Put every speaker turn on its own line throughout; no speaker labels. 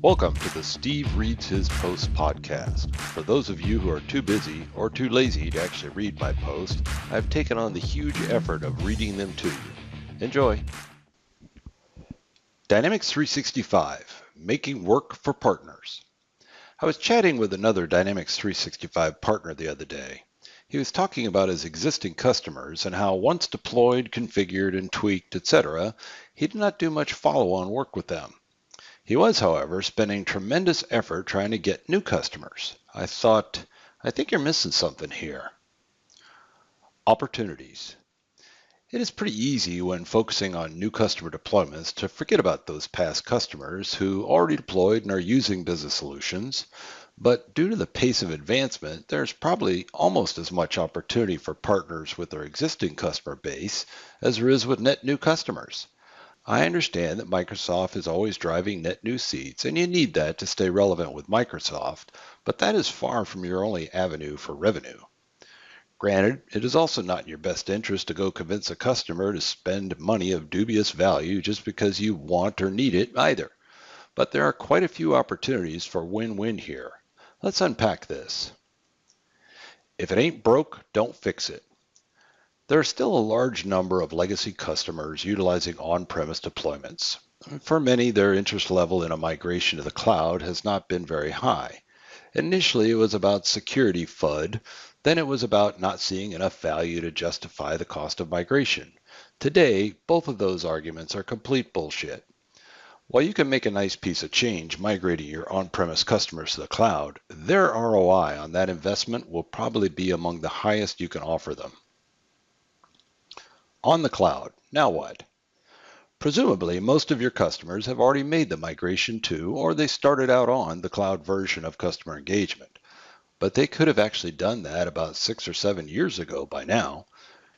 Welcome to the Steve Reads His Post podcast. For those of you who are too busy or too lazy to actually read my post, I've taken on the huge effort of reading them to you. Enjoy. Dynamics 365, Making Work for Partners. I was chatting with another Dynamics 365 partner the other day. He was talking about his existing customers and how once deployed, configured, and tweaked, etc., he did not do much follow-on work with them. He was, however, spending tremendous effort trying to get new customers. I thought, I think you're missing something here. Opportunities. It is pretty easy when focusing on new customer deployments to forget about those past customers who already deployed and are using business solutions. But due to the pace of advancement, there's probably almost as much opportunity for partners with their existing customer base as there is with net new customers. I understand that Microsoft is always driving net new seats, and you need that to stay relevant with Microsoft, but that is far from your only avenue for revenue. Granted, it is also not in your best interest to go convince a customer to spend money of dubious value just because you want or need it either. But there are quite a few opportunities for win-win here. Let's unpack this. If it ain't broke, don't fix it. There are still a large number of legacy customers utilizing on-premise deployments. For many, their interest level in a migration to the cloud has not been very high. Initially, it was about security FUD. Then it was about not seeing enough value to justify the cost of migration. Today, both of those arguments are complete bullshit. While you can make a nice piece of change migrating your on-premise customers to the cloud, their ROI on that investment will probably be among the highest you can offer them. On the cloud, now what? Presumably, most of your customers have already made the migration to, or they started out on, the cloud version of customer engagement. But they could have actually done that about 6 or 7 years ago by now.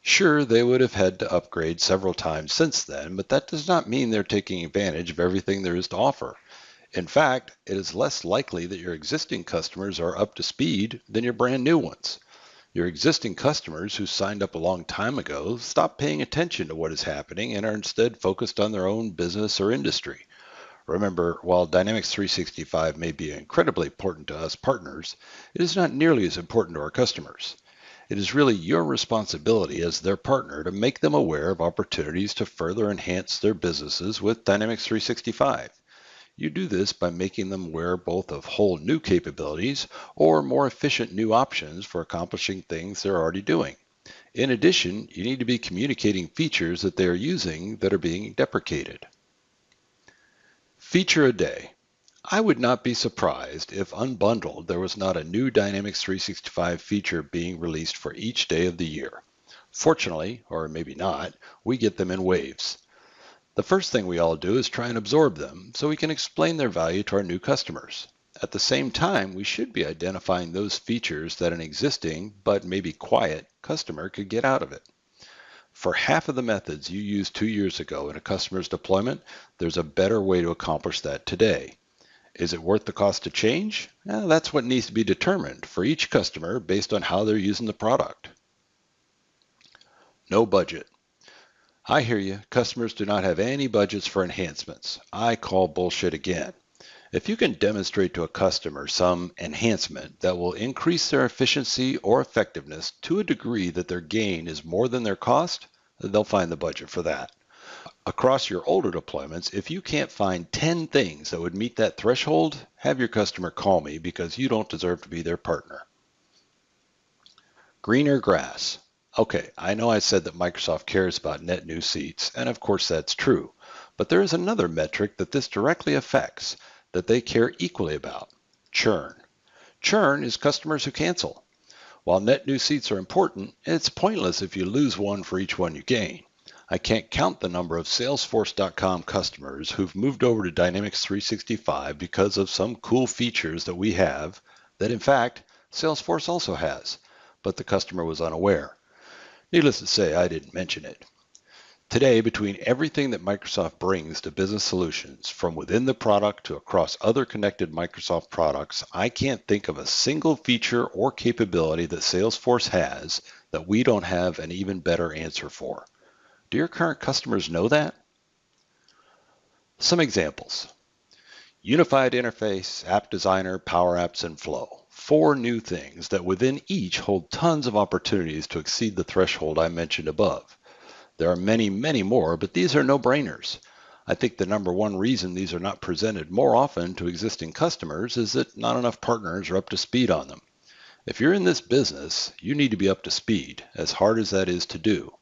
Sure, they would have had to upgrade several times since then, but that does not mean they're taking advantage of everything there is to offer. In fact, it is less likely that your existing customers are up to speed than your brand new ones. Your existing customers who signed up a long time ago stop paying attention to what is happening and are instead focused on their own business or industry. Remember, while Dynamics 365 may be incredibly important to us partners, it is not nearly as important to our customers. It is really your responsibility as their partner to make them aware of opportunities to further enhance their businesses with Dynamics 365. You do this by making them aware both of whole new capabilities or more efficient new options for accomplishing things they're already doing. In addition, you need to be communicating features that they are using that are being deprecated. Feature a day. I would not be surprised if unbundled there was not a new Dynamics 365 feature being released for each day of the year. Fortunately, or maybe not, we get them in waves. The first thing we all do is try and absorb them so we can explain their value to our new customers. At the same time, we should be identifying those features that an existing, but maybe quiet, customer could get out of it. For half of the methods you used 2 years ago in a customer's deployment, there's a better way to accomplish that today. Is it worth the cost to change? That's what needs to be determined for each customer based on how they're using the product. No budget. I hear you. Customers do not have any budgets for enhancements. I call bullshit again. If you can demonstrate to a customer some enhancement that will increase their efficiency or effectiveness to a degree that their gain is more than their cost, they'll find the budget for that. Across your older deployments, if you can't find 10 things that would meet that threshold, have your customer call me because you don't deserve to be their partner. Greener grass. Okay, I know I said that Microsoft cares about net new seats, and of course that's true. But there is another metric that this directly affects that they care equally about: churn. Churn is customers who cancel. While net new seats are important, it's pointless if you lose one for each one you gain. I can't count the number of Salesforce.com customers who've moved over to Dynamics 365 because of some cool features that we have that, in fact, Salesforce also has, but the customer was unaware. Needless to say, I didn't mention it. Today, between everything that Microsoft brings to business solutions, from within the product to across other connected Microsoft products, I can't think of a single feature or capability that Salesforce has that we don't have an even better answer for. Do your current customers know that? Some examples. Unified Interface, App Designer, Power Apps, and Flow. 4 new things that within each hold tons of opportunities to exceed the threshold I mentioned above. There are many, many more, but these are no-brainers. I think the number one reason these are not presented more often to existing customers is that not enough partners are up to speed on them. If you're in this business, you need to be up to speed, as hard as that is to do.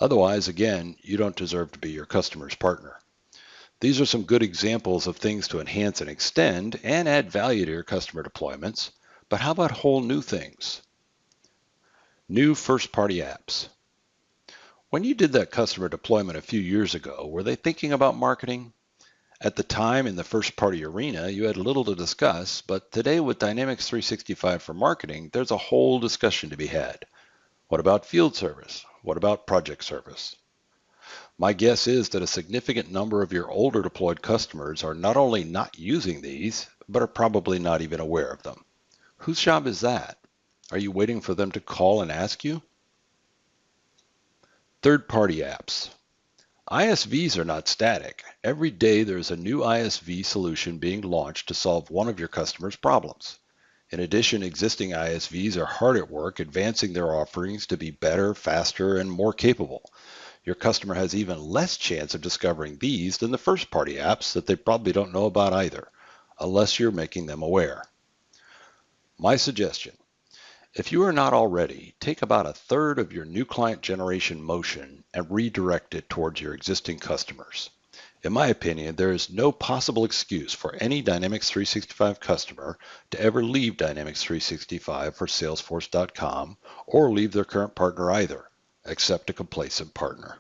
Otherwise, again, you don't deserve to be your customer's partner. These are some good examples of things to enhance and extend and add value to your customer deployments. But how about whole new things? New first-party apps. When you did that customer deployment a few years ago, were they thinking about marketing? At the time in the first-party arena, you had little to discuss, but today with Dynamics 365 for marketing, there's a whole discussion to be had. What about field service? What about project service? My guess is that a significant number of your older deployed customers are not only not using these, but are probably not even aware of them. Whose job is that? Are you waiting for them to call and ask you? Third-party apps. ISVs are not static. Every day there's a new ISV solution being launched to solve one of your customers' problems. In addition, existing ISVs are hard at work advancing their offerings to be better, faster, and more capable. Your customer has even less chance of discovering these than the first-party apps that they probably don't know about either, unless you're making them aware. My suggestion: if you are not already, take about a third of your new client generation motion and redirect it towards your existing customers. In my opinion, there is no possible excuse for any Dynamics 365 customer to ever leave Dynamics 365 for Salesforce.com or leave their current partner either, except a complacent partner.